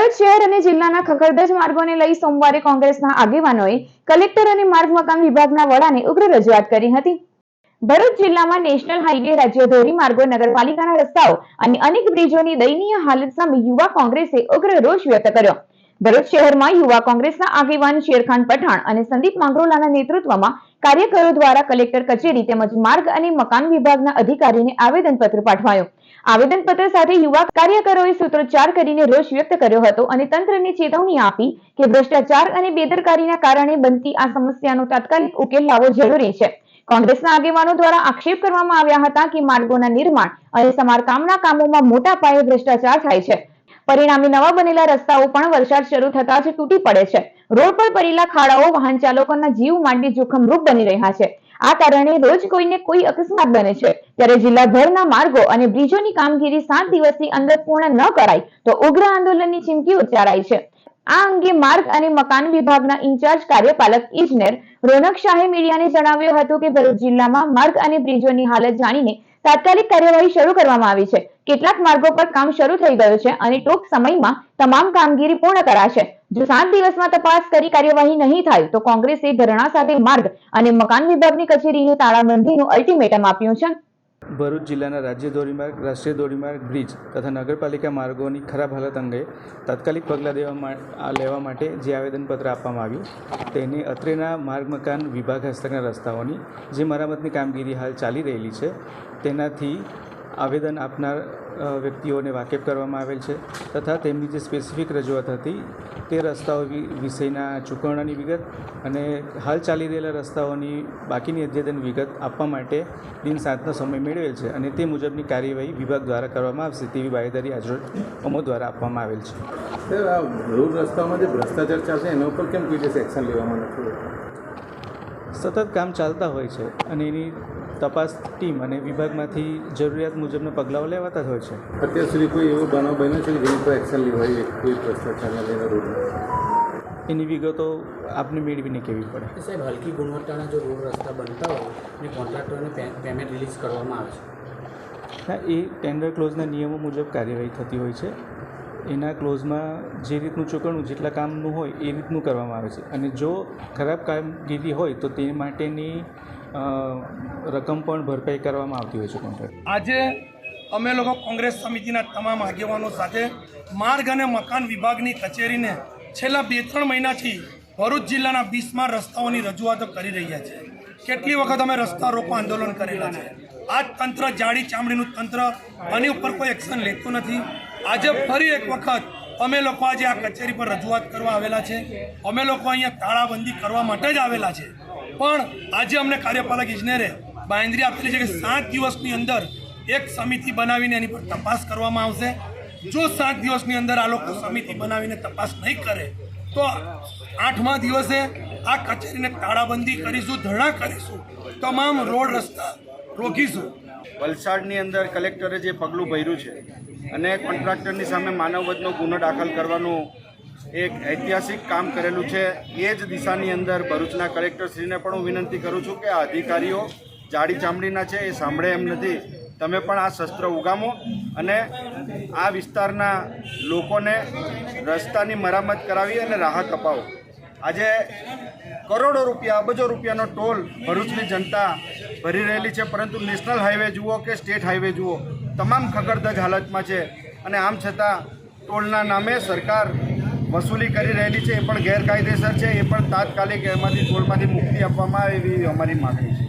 ભરૂચ શહેર અને જિલ્લાના ખખડધજ માર્ગોને લઈ સોમવારે કોંગ્રેસના આગેવાનોએ કલેક્ટર અને માર્ગ મકાન વિભાગના વડાને ઉગ્ર રજૂઆત કરી હતી। ભરૂચ જિલ્લામાં નેશનલ હાઈવે, રાજ્ય ધોરીમાર્ગો, નગરપાલિકાના રસ્તાઓ અને અનેક બ્રિજોની દયનીય હાલત સામે યુવા કોંગ્રેસે ઉગ્ર રોષ વ્યક્ત કર્યો। ભરૂચ શહેરમાં યુવા કોંગ્રેસના આગેવાન શેરખાન પઠાણ અને સંદીપ માંગરોલાના નેતૃત્વમાં કાર્યકરો દ્વારા કલેક્ટર કચેરી તેમજ માર્ગ અને મકાન વિભાગના અધિકારીને આવેદનપત્ર પાઠવાયું। આવેદનપત્ર સાથે યુવા કાર્યકરોએ સૂત્રોચ્ચાર કરીને રોષ વ્યક્ત કર્યો હતો અને તંત્રને ચેતવણી આપી કે ભ્રષ્ટાચાર અને બેદરકારીના કારણે બનતી આ સમસ્યાનો તાત્કાલિક ઉકેલ લાવવો જરૂરી છે। કોંગ્રેસના આગેવાનો દ્વારા આક્ષેપ કરવામાં આવ્યા હતા કે માર્ગોના નિર્માણ અને સમારકામના કામોમાં મોટા પાયે ભ્રષ્ટાચાર થાય છે। પરિણામે નવા બનેલા રસ્તાઓ પણ વરસાદ શરૂ થતાં જ તૂટી પડે છે। રોડ પર પડેલા ખાડાઓ વાહન ચાલકોના જીવ માટે જોખમરૂપ બની રહ્યા છે। આ કારણે રોજ કોઈને કોઈ અકસ્માત બને છે। ત્યારે જિલ્લાભરના માર્ગો અને બ્રિજોની કામગીરી 7 દિવસની અંદર પૂર્ણ ન કરાય તો ઉગ્ર આંદોલનની ચીમકી ઉચ્ચારાઈ છે। આ અંગે માર્ગ અને મકાન વિભાગના ઇન્ચાર્જ કાર્યપાલક ઇજનેર રોનક શાહે મીડિયાને જણાવ્યું હતું કે ભરૂચ જિલ્લામાં માર્ગ અને બ્રિજોની હાલત જાણીને તાત્કાલિક કાર્યવાહી શરૂ કરવામાં આવી છે। કેટલાક માર્ગો પર કામ શરૂ થઈ ગયું છે અને ટૂંક સમયમાં તમામ કામગીરી પૂર્ણ કરાશે। જો 7 દિવસમાં તપાસ કરી કાર્યવાહી નહીં થાય તો કોંગ્રેસે ધરણા સાથે માર્ગ અને મકાન વિભાગની કચેરીને તાળાબંધીનું અલ્ટિમેટમ આપ્યું છે। ભરૂચ જિલ્લાના રાજ્ય ધોરીમાર્ગ, રાષ્ટ્રીય ધોરીમાર્ગ, બ્રિજ તથા નગરપાલિકા માર્ગોની ખરાબ હાલત અંગે તાત્કાલિક પગલાં લેવા માટે જે આવેદનપત્ર આપવામાં આવ્યું તેને અત્રેના માર્ગ મકાન વિભાગ હસ્તકના રસ્તાઓની જે મરામતની કામગીરી હાલ ચાલી રહેલી છે તેનાથી આવેદન આપનાર વ્યક્તિઓને વાકેફ કરવામાં આવેલ છે તથા તેમની જે સ્પેસિફિક રજૂઆત હતી તે રસ્તાઓ વિષયના ચૂકવણાની વિગત અને હાલ ચાલી રહેલા રસ્તાઓની બાકીની અદ્યતન વિગત આપવા માટે દિન 7નો સમય મેળવેલ છે અને તે મુજબની કાર્યવાહી વિભાગ દ્વારા કરવામાં આવશે તેવી બાંહેધરી આજરોજ અમો દ્વારા આપવામાં આવેલ છે। સર, આ રોડ રસ્તાઓમાં જે ભ્રષ્ટાચાર ચાલશે એના ઉપર કેમ કોઈ દિવસ એક્શન લેવામાં નથી? સતત કામ ચાલતા હોય છે અને એની તપાસ ટીમ અને વિભાગમાંથી જરૂરિયાત મુજબના પગલાઓ લેવાતા જ હોય છે। અત્યાર સુધી કોઈ એવો બનાવ બન્યો છે કે જેની પર એક્શન લેવાય કોઈ ભ્રષ્ટાચારના લઈને રોડ એની વિગતો આપને મેળવીને કહેવી પડે। સાહેબ, હલકી ગુણવત્તાના જો રોડ રસ્તા બનતા હોય અને કોન્ટ્રાક્ટરોને પેમેન્ટ રિલીઝ કરવામાં આવે છે? હા, એ ટેન્ડર ક્લોઝના નિયમો મુજબ કાર્યવાહી થતી હોય છે। એના ક્લોઝમાં જે રીતનું ચૂકવણું જેટલા કામનું હોય એ રીતનું કરવામાં આવે છે અને જો ખરાબ કામગીરી હોય તો તે માટેની રકમ પણ ભરપાઈ કરવામાં આવતી હોય છે કોન્ટ્રાક્ટ। આજે અમે લોકો કોંગ્રેસ સમિતિના તમામ આગેવાનો સાથે માર્ગ અને મકાન વિભાગની કચેરીને છેલ્લા 2-3 મહિનાથી ભરૂચ જિલ્લાના 20 રસ્તાઓની રજૂઆતો કરી રહ્યા છે। કેટલી વખત અમે રસ્તા રોકો આંદોલન કરેલા છે। આ તંત્ર જાડી ચામડીનું તંત્ર આની ઉપર કોઈ એક્શન લેતું નથી। આજે ફરી એક વખત અમે લોકો આજે આ કચેરી પર રજૂઆત કરવા આવેલા છે। અમે લોકો અહીંયા તાળાબંધી કરવા માટે જ આવેલા છે પણ આજે અમને કાર્યપાલક ઇજનેરે બાંહેધરી આપેલી છે કે 7 દિવસની અંદર એક સમિતિ બનાવીને એની પર તપાસ કરવામાં આવશે। જો 7 દિવસની અંદર આ લોકો સમિતિ બનાવીને તપાસ નહીં કરે તો 8મા દિવસે આ કચેરીને તાળાબંધી કરીશું, ધરણા કરીશું, તમામ રોડ રસ્તા રોકીશું। વલસાડની અંદર કલેક્ટરે જે પગલું ભર્યું છે અને કોન્ટ્રાક્ટરની સામે માનવવધનો ગુનો દાખલ કરવાનું એક ઐતિહાસિક કામ કરેલું છે। એ જ દિશાની અંદર ભરૂચના કલેક્ટરશ્રીને પણ હું વિનંતી કરું છું કે આ અધિકારીઓ જાડી ચામડીના છે, એ સાંભળે એમ નથી। તમે પણ આ શસ્ત્ર ઉગામો અને આ વિસ્તારના લોકોને રસ્તાની મરામત કરાવી અને રાહત અપાવો। આજે કરોડો રૂપિયા, અબજો રૂપિયાનો ટોલ ભરૂચની જનતા ભરી રહેલી છે પરંતુ નેશનલ હાઈવે જુઓ કે સ્ટેટ હાઈવે જુઓ, તમામ ખખડધજ હાલતમાં છે અને આમ છતાં ટોલના નામે સરકાર વસૂલી કરી રહેલી છે, એ પણ ગેરકાયદેસર છે। એ પણ તાત્કાલિક એમાંથી ટોલમાંથી મુક્તિ આપવામાં આવે એવી અમારી માગણી છે।